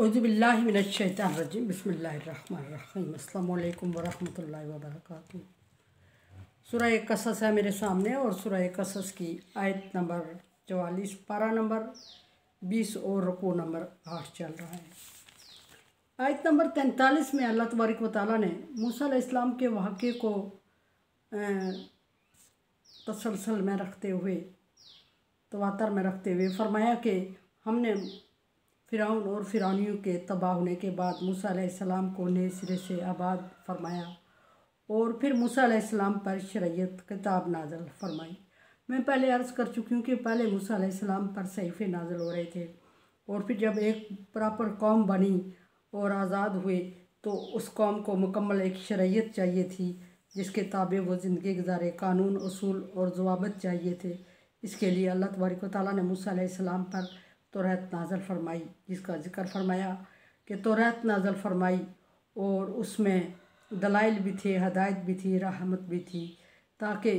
औज़ुबिल्लाहि मिनश्शैतानिर्रजीम बिस्मिल्लाहिर्रहमानिर्रहीम अस्सलामु अलैकुम वरहमतुल्लाहि वबरकातुहू। सूरह कसस है मेरे सामने और सूरह कसस की आयत नंबर 44, पारा नंबर 20 और रुकू नंबर 8 चल रहा है। आयत नंबर 43 में अल्लाह तबारक व तआला ने मूसा अलैहिस्सलाम के वाक़े को तसलसल में रखते हुए, तवातर में रखते हुए फरमाया कि हमने फ़िरौन और फ़िरौनियों के तबाह होने के बाद मूसा अलैहिस्सलाम को नए सिरे से आबाद फरमाया और फिर मूसा अलैहिस्सलाम पर शरीयत किताब नाज़िल फरमाई। मैं पहले अर्ज़ कर चुकी हूँ कि पहले मूसा अलैहिस्सलाम पर सहीफ़े नाज़िल हो रहे थे और फिर जब एक प्रॉपर कौम बनी और आज़ाद हुए तो उस कौम को मुकम्मल एक शरीयत चाहिए थी जिसके ताबे वो ज़िंदगी गुजारे, कानून उसूल और ज़वाबित चाहिए थे। इसके लिए अल्लाह तबारक व तआला ने मूसा अलैहिस्सलाम पर तौरात नाज़िल फरमाई, जिसका ज़िक्र फरमाया कि तौरात नाज़िल फरमाई और उसमें दलाइल भी थे, हदायत भी थी, रहमत भी थी, ताकि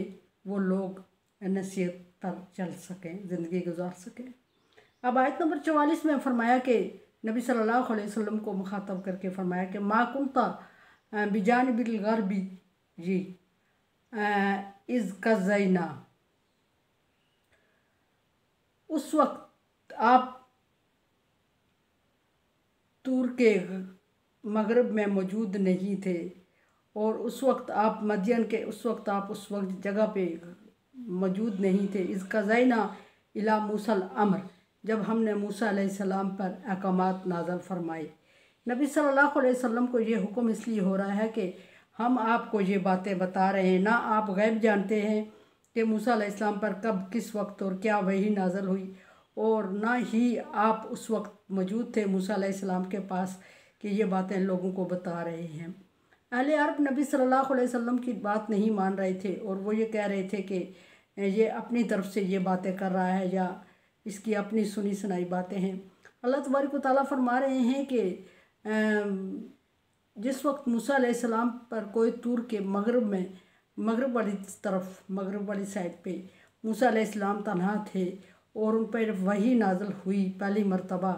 वो लोग नसीहत पर चल सकें, ज़िंदगी गुजार सकें। अब आयत नंबर 44 में फरमाया कि नबी सल्लल्लाहु अलैहि वसल्लम को मुखातब करके फरमाया कि मा कुंता बिजानिबिल गर्बी जी इज़ कज़ैना, उस वक्त आप तूर के मगरब में मौजूद नहीं थे और उस वक्त आप मदियन के उस वक्त जगह पे मौजूद नहीं थे। इस कज़ैना इला मूसल अम्र, जब हमने मूसा अलैहिस्सलाम पर अहकामात नाज़िल फरमाए। नबी सल्लल्लाहु अलैहि वसल्लम को ये हुक्म इसलिए हो रहा है कि हम आपको ये बातें बता रहे हैं, ना आप गैब जानते हैं कि मूसा अलैहिस्सलाम पर कब, किस वक्त और क्या वही नाज़िल हुई, और ना ही आप उस वक्त मौजूद थे मूसा अलैहिस्सलाम के पास कि ये बातें लोगों को बता रहे हैं। अहले अरब नबी सल्लल्लाहु अलैहि वसल्लम की बात नहीं मान रहे थे और वो ये कह रहे थे कि ये अपनी तरफ से ये बातें कर रहा है या इसकी अपनी सुनी सुनाई बातें हैं। अल्लाह तबारक व तआला फरमा रहे हैं कि जिस वक्त मूसा अलैहिस्सलाम पर कोई तूर के मगरब वाली तरफ, मगरब वाली साइड पे मूसा अलैहिस्सलाम तन्हा थे और उन पर वही नाज़िल हुई पहली मर्तबा,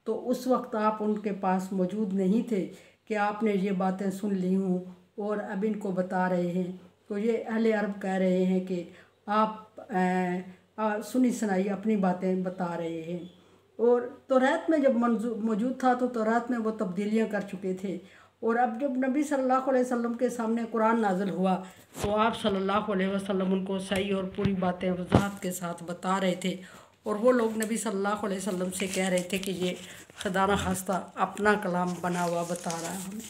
तो उस वक्त आप उनके पास मौजूद नहीं थे कि आपने ये बातें सुन ली हूँ और अब इनको बता रहे हैं। तो ये अहले अरब कह रहे हैं कि आप सुनी सुनाई अपनी बातें बता रहे हैं। और तौरात में जब मौजूद था तो तौरात में वो तब्दीलियाँ कर चुके थे और अब जब नबी सल्लल्लाहु अलैहि वसल्लम के सामने कुरान नाज़िल हुआ तो आप सल्लल्लाहु अलैहि वसल्लम उनको सही और पूरी बातें वज़ाहत के साथ बता रहे थे और वो लोग नबी सल्लल्लाहु अलैहि वसल्लम से कह रहे थे कि ये खुदा न खास्ता अपना कलाम बना हुआ बता रहा है हमें।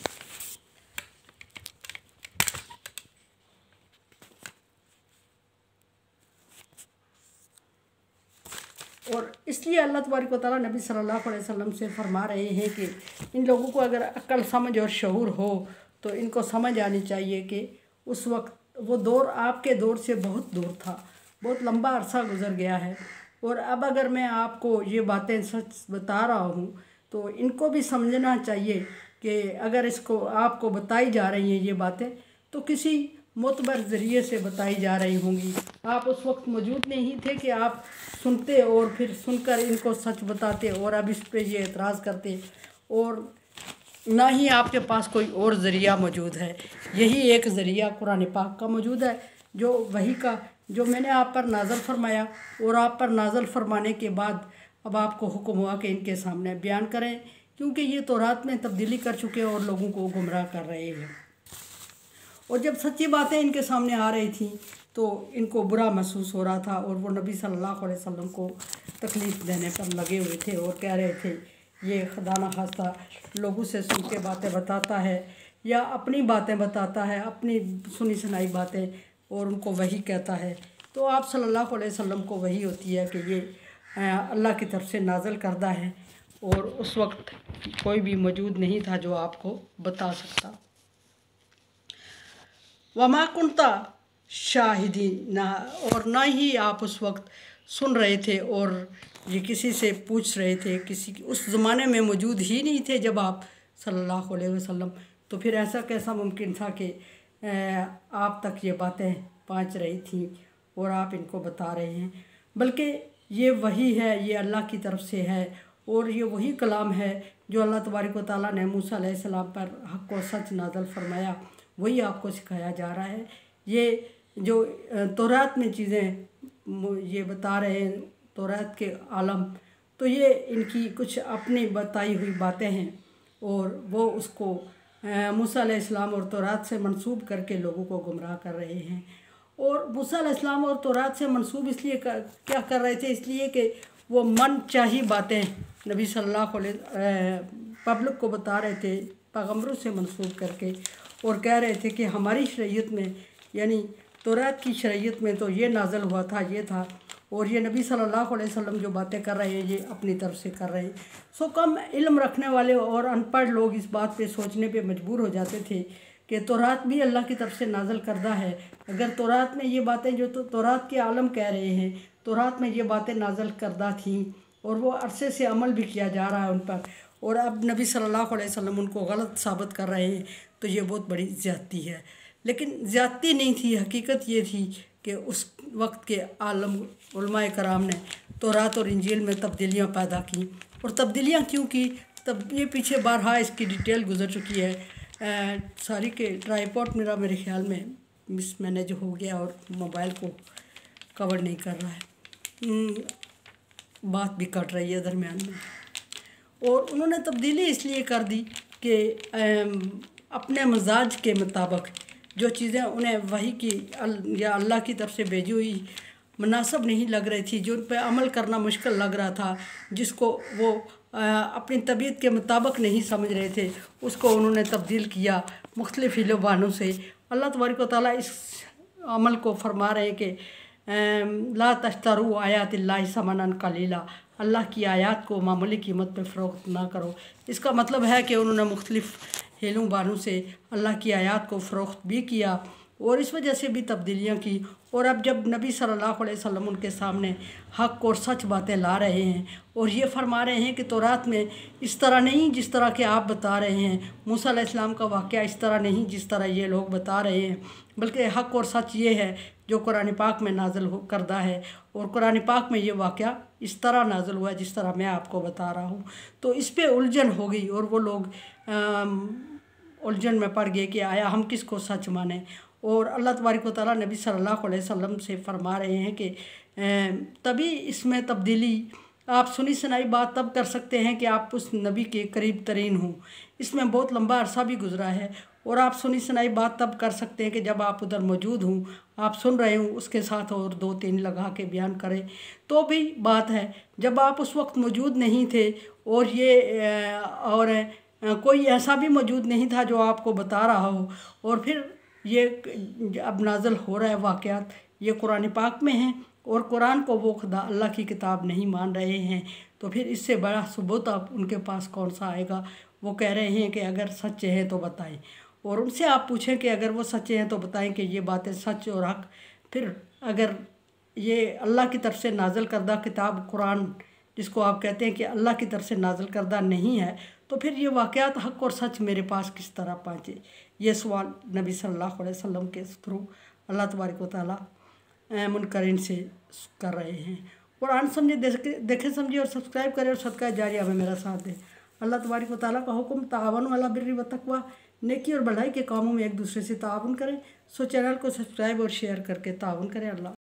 और इसलिए अल्लाह तबारक व तआला नबी सल्लल्लाहु अलैहि वसल्लम से फरमा रहे हैं कि इन लोगों को अगर अक्ल, समझ और शऊर हो तो इनको समझ आनी चाहिए कि उस वक्त वो दौर आपके दौर से बहुत दूर था, बहुत लंबा अरसा गुज़र गया है और अब अगर मैं आपको ये बातें सच बता रहा हूँ तो इनको भी समझना चाहिए कि अगर इसको आपको बताई जा रही हैं ये बातें तो किसी मोतबर ज़रिए से बताई जा रही होंगी। आप उस वक्त मौजूद नहीं थे कि आप सुनते और फिर सुनकर इनको सच बताते और अब इस पे ये एतराज़ करते, और ना ही आपके पास कोई और ज़रिया मौजूद है। यही एक ज़रिया कुरान पाक का मौजूद है, जो वही का जो मैंने आप पर नाज़िल फरमाया और आप पर नाज़िल फरमाने के बाद अब आपको हुक्म हुआ कि इनके सामने बयान करें, क्योंकि ये तौरात में तब्दीली कर चुके और लोगों को गुमराह कर रहे हैं। और जब सच्ची बातें इनके सामने आ रही थी तो इनको बुरा महसूस हो रहा था और वो नबी सल्लल्लाहु अलैहि वसल्लम को तकलीफ़ देने पर लगे हुए थे और कह रहे थे ये खुदा न खास्ता लोगों से सुन के बातें बताता है या अपनी बातें बताता है, अपनी सुनी सुनाई बातें, और उनको वही कहता है। तो आप सल्लल्लाहु अलैहि वसल्लम को वही होती है कि ये अल्लाह की तरफ से नाज़िल करदा है और उस वक्त कोई भी मौजूद नहीं था जो आपको बता सकता। वमा कुंता शाहिदी ना, और ना ही आप उस वक्त सुन रहे थे और ये किसी से पूछ रहे थे, किसी उस ज़माने में मौजूद ही नहीं थे जब आप सल्लल्लाहु अलैहि वसल्लम, तो फिर ऐसा कैसा मुमकिन था कि आप तक ये बातें पहुँच रही थी और आप इनको बता रहे हैं। बल्कि ये वही है, ये अल्लाह की तरफ से है اور یہ وہی کلام ہے جو اللہ تبارک و تعالیٰ نے موسیٰ علیہ السلام پر حق و سچ نازل فرمایا، وہی آپ کو سکھایا جا رہا ہے۔ یہ جو تورات میں چیزیں یہ بتا رہے ہیں، تورات کے عالم، تو یہ ان کی کچھ اپنی بتائی ہوئی باتیں ہیں، اور وہ اس کو موسیٰ علیہ السلام اور تورات سے منسوب کر کے لوگوں کو گمراہ کر رہے ہیں۔ اور موسیٰ علیہ السلام اور تورات سے منسوب اس لیے کیا کر رہے تھے؟ اس لیے کہ وہ من چاہی باتیں نبی صلی اللہ علیہ پبلک کو بتا رہے تھے، پیغمبروں سے منسوب کر کے، اور کہہ رہے تھے کہ ہماری شریعت میں، یعنی تورات کی شریعت میں تو یہ نازل ہوا تھا، یہ تھا، اور یہ نبی صلی اللہ علیہ وسلم جو باتیں کر رہے ہیں یہ اپنی طرف سے کر رہے ہیں۔ کم علم رکھنے والے اور ان پڑھ لوگ اس بات پہ سوچنے پہ مجبور ہو جاتے تھے کہ تورات بھی اللہ کی طرف سے نازل کردہ ہے۔ اگر تورات میں یہ باتیں جو تورات کے عالم کہہ رہے ہیں، تورات میں یہ باتیں نازل کردہ تھیں اور وہ عرصے سے عمل بھی کیا جا رہا ہے ان پر، اور اب نبی صلی اللہ علیہ وسلم ان کو غلط ثابت کر رہے ہیں، تو یہ بہت بڑی زیادتی ہے۔ لیکن زیادتی نہیں تھی، حقیقت یہ تھی کہ اس وقت کے عالم علماء کرام نے تورات اور انجیل میں تبدیلیاں پیدا کیں۔ اور تبدیلیاں کیوں کی؟ تب یہ پیچھے بارہا اس کی ڈیٹیل گزر چکی ہے، ساری کے ٹرائیپوڈ میرے خیال میں مس مینیج ہو گیا اور موبائل کو کور نہیں کر رہا ہے، بات بھی کٹ رہی ہے درمیان میں۔ اور انہوں نے تبدیلی اس لیے کر دی کہ اپنے مزاج کے مطابق جو چیزیں انہیں وحی کی یا اللہ کی طرف سے بھیجی ہوئی مناسب نہیں لگ رہی تھی، جو ان پہ عمل کرنا مشکل لگ رہا تھا، جس کو وہ اپنی طبیعت کے مطابق نہیں سمجھ رہے تھے، اس کو انہوں نے تبدیل کیا مختلف ہیلو بہانوں سے۔ اللہ تبارک و تعالیٰ اس عمل کو فرما رہے ہیں کہ لا تشتروا آیات اللہ ثمنا قلیلا، اللہ کی آیات کو معمولی قیمت پہ فروخت نہ کرو۔ اس کا مطلب ہے کہ انہوں نے مختلف ہیلوں بہانوں سے اللہ کی آیات کو فروخت بھی کیا، اور اس وجہ سے بھی تبدیلیاں کی۔ اور اب جب نبی صلی اللہ علیہ وسلم ان کے سامنے حق اور سچ باتیں لا رہے ہیں اور یہ فرما رہے ہیں کہ تورات میں اس طرح نہیں جس طرح کہ آپ بتا رہے ہیں، موسیٰ علیہ السلام کا واقعہ اس طرح نہیں جس طرح یہ لوگ بتا رہے ہیں، بلکہ حق اور سچ یہ ہے جو قرآن پاک میں نازل کردہ ہے، اور قرآن پاک میں یہ واقعہ اس طرح نازل ہوا ہے جس طرح میں آپ کو بتا رہا ہوں۔ تو اس پہ الجھن ہو گئی، اور وہ لوگ الجھن میں پڑ گئے کہ آیا ہم کس کو سچ مانیں۔ اور اللہ تبارک و تعالیٰ نبی صلی اللہ علیہ وسلم سے فرما رہے ہیں کہ تبھی اس میں تبدیلی، آپ سنی سنائی بات تب کر سکتے ہیں کہ آپ اس نبی کے قریب ترین ہوں۔ اس میں بہت لمبا عرصہ بھی گزرا ہے، اور آپ سنی سنائی بات تب کر سکتے ہیں کہ جب آپ ادھر موجود ہوں، آپ سن رہے ہوں، اس کے ساتھ اور 2-3 لگا کے بیان کریں تو بھی بات ہے۔ جب آپ اس وقت موجود نہیں تھے اور کوئی ایسا بھی موجود نہیں تھا جو آپ کو بتا رہا ہو، اور پھر یہ اب نازل ہو رہا ہے واقعات، یہ قرآن پاک میں ہیں، اور قرآن کو وہ خدا اللہ کی کتاب نہیں مان رہے ہیں، تو پھر اس سے بڑا ثبوت اب ان کے پاس کون سا آئے گا؟ وہ کہہ رہے ہیں کہ اگر سچے ہیں تو بتائیں، اور ان سے آپ پوچھیں کہ اگر وہ سچے ہیں تو بتائیں کہ یہ باتیں سچ اور حق۔ پھر اگر یہ اللہ کی طرف سے نازل کردہ کتاب قرآن، جس کو آپ کہتے ہیں کہ اللہ کی طرف سے نازل کردہ نہیں ہے، تو پھر یہ واقعات حق اور سچ میرے پاس کس طرح پہنچے؟ یہ سوال نبی صلی اللہ علیہ وسلم کے تھرو اللہ تبارک و تعالیٰ منکرین سے کر رہے ہیں۔ قرآن سمجھے دیکھیں سمجھے اور سبسکرائب کریں، اور صدقہ جاریہ میں میرا ساتھ دیں۔ اللہ تبارک و تعالیٰ کا حکم تعاون علی البر والتقوی، نیکی اور بھلائی کے کاموں میں ایک دوسرے سے تعاون کریں۔ چینل کو سبسکرائب اور شیئر کر کے تعاون کریں۔ اللہ